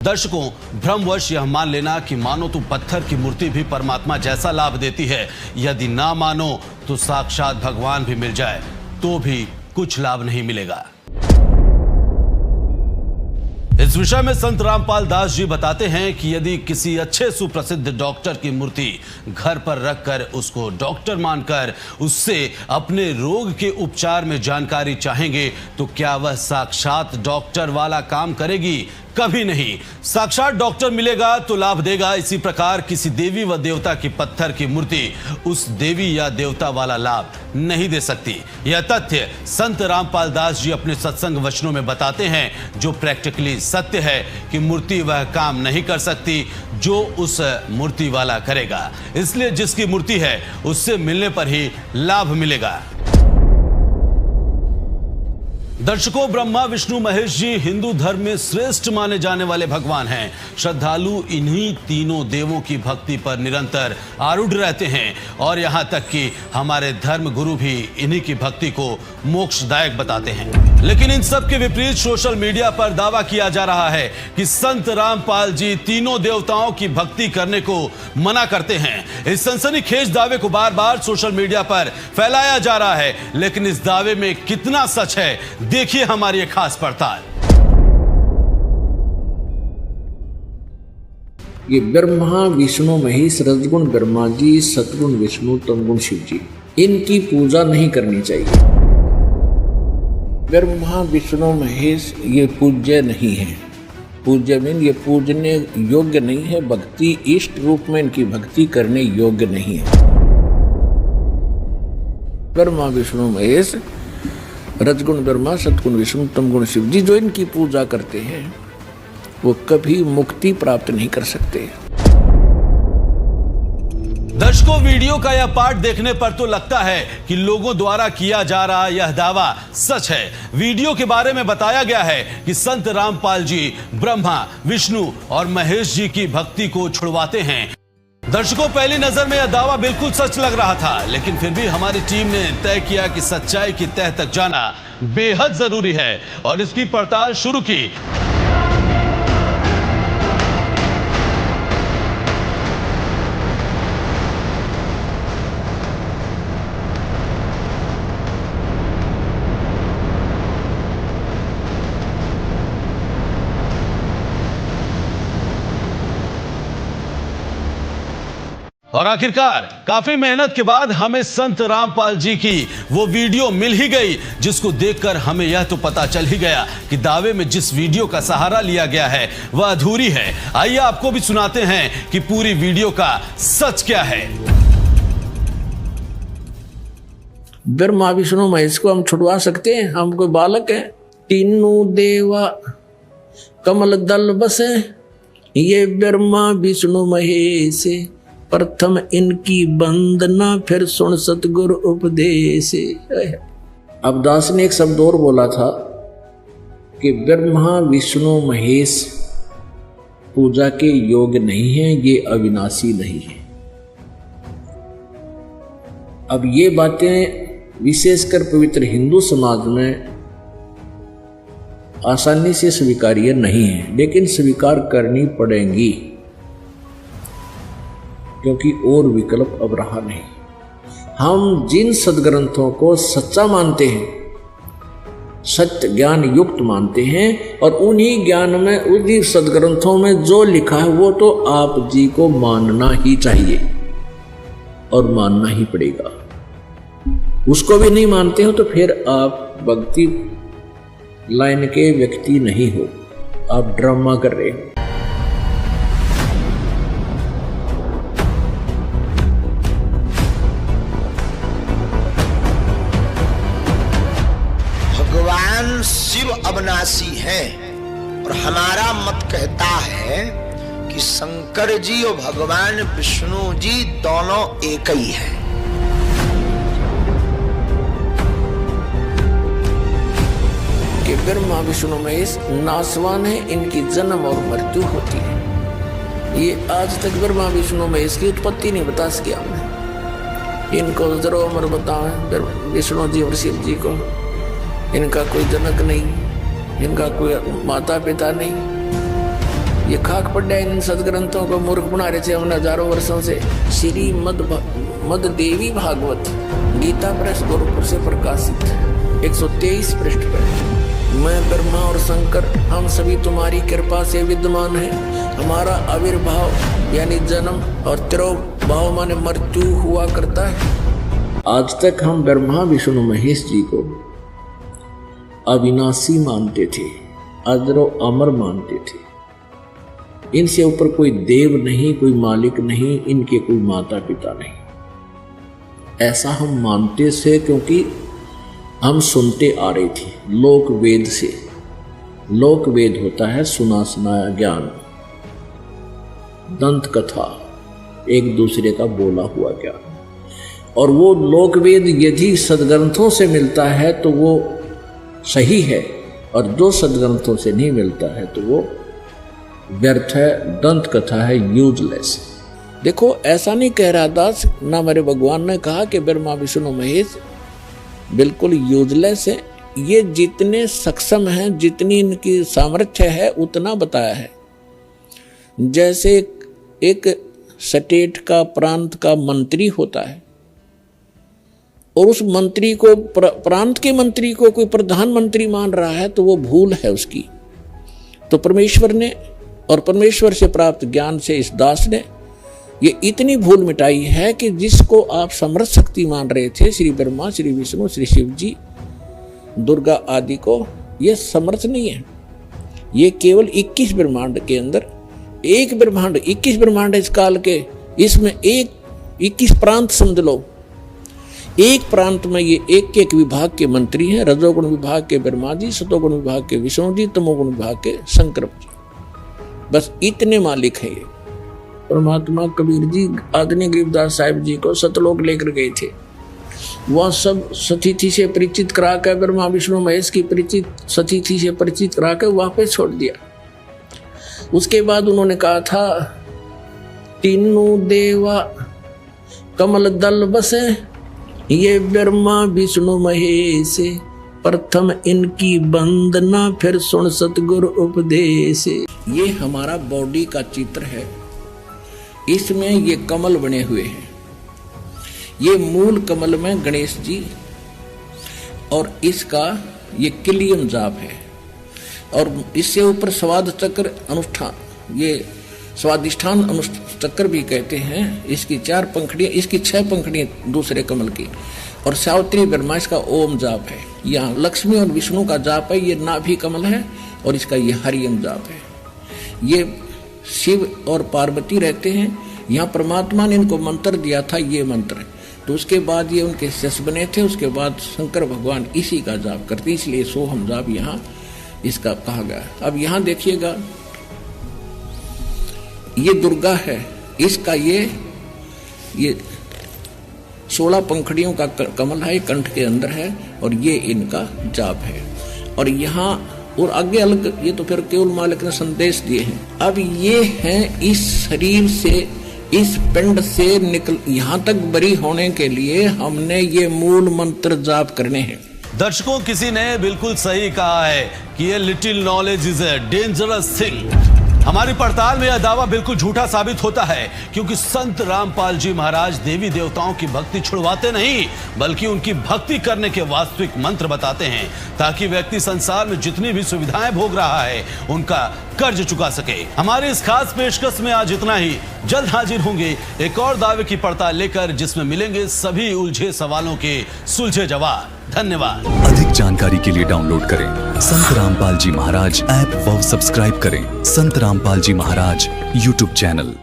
दर्शकों, भ्रमवश यह मान लेना कि मानो तो पत्थर की मूर्ति भी परमात्मा जैसा लाभ देती है, यदि ना मानो तो साक्षात भगवान भी मिल जाए तो भी कुछ लाभ नहीं मिलेगा। इस विषय में संत रामपाल दास जी बताते हैं कि यदि किसी अच्छे सुप्रसिद्ध डॉक्टर की मूर्ति घर पर रखकर उसको डॉक्टर मानकर उससे अपने रोग के उपचार में जानकारी चाहेंगे तो क्या वह साक्षात डॉक्टर वाला काम करेगी? कभी नहीं। साक्षात डॉक्टर मिलेगा तो लाभ देगा। इसी प्रकार किसी देवी व देवता की पत्थर की मूर्ति उस देवी या देवता वाला लाभ नहीं दे सकती। यह तथ्य संत रामपाल दास जी अपने सत्संग वचनों में बताते हैं, जो प्रैक्टिकली सत्य है कि मूर्ति वह काम नहीं कर सकती जो उस मूर्ति वाला करेगा। इसलिए जिसकी मूर्ति है उससे मिलने पर ही लाभ मिलेगा। दर्शकों, ब्रह्मा विष्णु महेश जी हिंदू धर्म में श्रेष्ठ माने जाने वाले भगवान हैं। श्रद्धालु इन्हीं तीनों देवों की भक्ति पर निरंतर आरूढ़ रहते हैं और यहाँ तक कि हमारे धर्म गुरु भी इन्हीं की भक्ति को मोक्षदायक बताते हैं। लेकिन इन सब के विपरीत सोशल मीडिया पर दावा किया जा रहा है कि संत रामपाल जी तीनों देवताओं की भक्ति करने को मना करते हैं। इस सनसनीखेज दावे को बार बार सोशल मीडिया पर फैलाया जा रहा है, लेकिन इस दावे में कितना सच है, देखिए हमारी एक खास पड़ताल। ये ब्रह्मा विष्णु महेश, रजगुण ब्रह्मा जी, सतगुण विष्णु, तमगुण शिव जी, इनकी पूजा नहीं करनी चाहिए। ब्रह्मा विष्णु महेश ये पूज्य नहीं है। पूज्य मीन ये पूजने योग्य नहीं है। भक्ति इष्ट रूप में इनकी भक्ति करने योग्य नहीं है। ब्रह्मा विष्णु महेश, रजगुण ब्रह्मा, सतगुण विष्णु, तमगुण शिव जी, जो इनकी पूजा करते हैं वो कभी मुक्ति प्राप्त नहीं कर सकते। दर्शकों, वीडियो का यह पार्ट देखने पर तो लगता है कि लोगों द्वारा किया जा रहा यह दावा सच है। वीडियो के बारे में बताया गया है कि संत रामपाल जी ब्रह्मा विष्णु और महेश जी की भक्ति को छुड़वाते हैं। दर्शकों, पहली नजर में यह दावा बिल्कुल सच लग रहा था, लेकिन फिर भी हमारी टीम ने तय किया कि सच्चाई की तह तक जाना बेहद जरूरी है और इसकी पड़ताल शुरू की। और आखिरकार काफी मेहनत के बाद हमें संत रामपाल जी की वो वीडियो मिल ही गई, जिसको देखकर हमें यह तो पता चल ही गया कि दावे में जिस वीडियो का सहारा लिया गया है वह अधूरी है। आइए आपको भी सुनाते हैं कि पूरी वीडियो का सच क्या है। ब्रह्मा विष्णु महेश को हम छुड़वा सकते हैं? हम कोई बालक है? तीनों देवा कमल दल बसे, ये ब्रह्मा विष्णु महेश, प्रथम इनकी वंदना फिर सुन सतगुरु उपदेश। अब दास ने एक शब्द और बोला था कि ब्रह्मा विष्णु महेश पूजा के योग्य नहीं है, ये अविनाशी नहीं है। अब ये बातें विशेषकर पवित्र हिंदू समाज में आसानी से स्वीकार्य नहीं है, लेकिन स्वीकार करनी पड़ेंगी क्योंकि और विकल्प अब रहा नहीं। हम जिन सदग्रंथों को सच्चा मानते हैं, सत्य ज्ञान युक्त मानते हैं, और उन्हीं ज्ञान में उन्हीं सदग्रंथों में जो लिखा है वो तो आप जी को मानना ही चाहिए और मानना ही पड़ेगा। उसको भी नहीं मानते हो तो फिर आप भक्ति लाइन के व्यक्ति नहीं हो, आप ड्रामा कर रहे हो। शिव अविनाशी है और हमारा मत कहता है कि शंकर जी और भगवान विष्णु जी दोनों एक ही हैं। कि ब्रह्मा विष्णु महेश नासवान है, इनकी जन्म और मृत्यु होती है। ये आज तक ब्रह्मा विष्णु महेश की उत्पत्ति नहीं बता सके हमने। इनको जरूर उम्र बताएं विष्णु जी और शिव जी को। इनका कोई जनक नहीं, इनका कोई माता पिता नहीं, ये खाक पड्डा इन सदग्रंथों को मूर्ख बना रहे थे हमने हजारों वर्षों से। श्री मद देवी भागवत गीता प्रेस गोरखपुर से प्रकाशित 123 पृष्ठ पर। मैं ब्रह्मा और शंकर हम सभी तुम्हारी कृपा से विद्यमान हैं। हमारा आविर्भाव यानी जन्म और तिरोभाव माने मृत्यु हुआ करता है। आज तक हम ब्रह्मा विष्णु महेश जी को अविनाशी मानते थे, अजरो अमर मानते थे। इनसे ऊपर कोई देव नहीं, कोई मालिक नहीं, इनके कोई माता पिता नहीं। ऐसा हम मानते थे क्योंकि हम सुनते आ रहे थे लोक वेद से। लोक वेद होता है सुना सुनाया ज्ञान, दंत कथा, एक दूसरे का बोला हुआ ज्ञान। और वो लोक वेद यदि सदग्रंथों से मिलता है तो वो सही है, और जो सदग्रंथों से नहीं मिलता है तो वो व्यर्थ है, दंत कथा है, यूजलेस। देखो ऐसा नहीं कह रहा दास, ना मेरे भगवान ने कहा कि ब्रह्मा विष्णु महेश बिल्कुल यूजलेस है। ये जितने सक्षम हैं, जितनी इनकी सामर्थ्य है उतना बताया है। जैसे एक स्टेट का, प्रांत का मंत्री होता है और उस मंत्री को, प्रांत के मंत्री को कोई प्रधानमंत्री मान रहा है तो वो भूल है उसकी। तो परमेश्वर ने और परमेश्वर से प्राप्त ज्ञान से इस दास ने ये इतनी भूल मिटाई है कि जिसको आप समर्थ शक्ति मान रहे थे, श्री ब्रह्मा, श्री विष्णु, श्री शिव जी, दुर्गा आदि को, ये समर्थ नहीं है। ये केवल 21 ब्रह्मांड के अंदर एक ब्रह्मांड, 21 ब्रह्मांड इस काल के, इसमें एक 21 प्रांत समझ लो। एक प्रांत में ये एक एक विभाग के मंत्री हैं। रजोगुण विभाग के ब्रह्मा जी, सतोगुण विभाग के विष्णु जी, तमोगुण विभाग के शंकर जी, बस इतने मालिक हैं ये। परमात्मा कबीर जी आदरणीय गरीबदास साहिब जी को सतलोक लेकर गए थे। वह सब सतीथि से परिचित करा कर, ब्रह्मा विष्णु महेश की परिचित सतीथि से परिचित करा कर वापस छोड़ दिया। उसके बाद उन्होंने कहा था, तीनों देवा कमल दल बसे, ये ब्रह्मा विष्णु महेश, प्रथम इनकी वंदना फिर सुन सतगुरु उपदेश। ये हमारा बॉडी का चित्र है, इसमें ये कमल बने हुए हैं। ये मूल कमल में गणेश जी और इसका ये किलियन जाप है, और इससे ऊपर स्वाद चक्र अनुष्ठान, ये स्वादिष्ठान अनुचक्र भी कहते हैं। इसकी 4 पंखड़ियां, इसकी 6 पंखड़ियां दूसरे कमल की, और सावित्री ब्रह्मा इसका ओम जाप है। यहाँ लक्ष्मी और विष्णु का जाप है, ये नाभि कमल है, और इसका ये हरियम जाप है। ये शिव और पार्वती रहते हैं। यहाँ परमात्मा ने इनको मंत्र दिया था, ये मंत्र। तो उसके बाद ये उनके शिष्य बने थे। उसके बाद शंकर भगवान इसी का जाप करते, इसलिए सोहम जाप यहाँ इसका कहा गया। अब यहाँ देखिएगा, ये दुर्गा है, इसका ये 16 पंखड़ियों का कमल है, कंठ के अंदर है, और ये इनका जाप है। और यहाँ और आगे अलग, ये तो फिर केवल मालिक ने संदेश दिए हैं। अब ये हैं इस शरीर से, इस पिंड से निकल यहाँ तक बरी होने के लिए हमने ये मूल मंत्र जाप करने हैं। दर्शकों, किसी ने बिल्कुल सही कहा है कि ये little knowledge is a dangerous thing. हमारी पड़ताल में यह दावा बिल्कुल झूठा साबित होता है, क्योंकि संत रामपाल जी महाराज देवी देवताओं की भक्ति छुड़वाते नहीं, बल्कि उनकी भक्ति करने के वास्तविक मंत्र बताते हैं, ताकि व्यक्ति संसार में जितनी भी सुविधाएं भोग रहा है उनका कर्ज चुका सके। हमारी इस खास पेशकश में आज इतना ही। जल्द हाजिर होंगे एक और दावे की पड़ताल लेकर, जिसमें मिलेंगे सभी उलझे सवालों के सुलझे जवाब। धन्यवाद। अधिक जानकारी के लिए डाउनलोड करें संत रामपाल जी महाराज ऐप व सब्सक्राइब करें संत रामपाल जी महाराज यूट्यूब चैनल।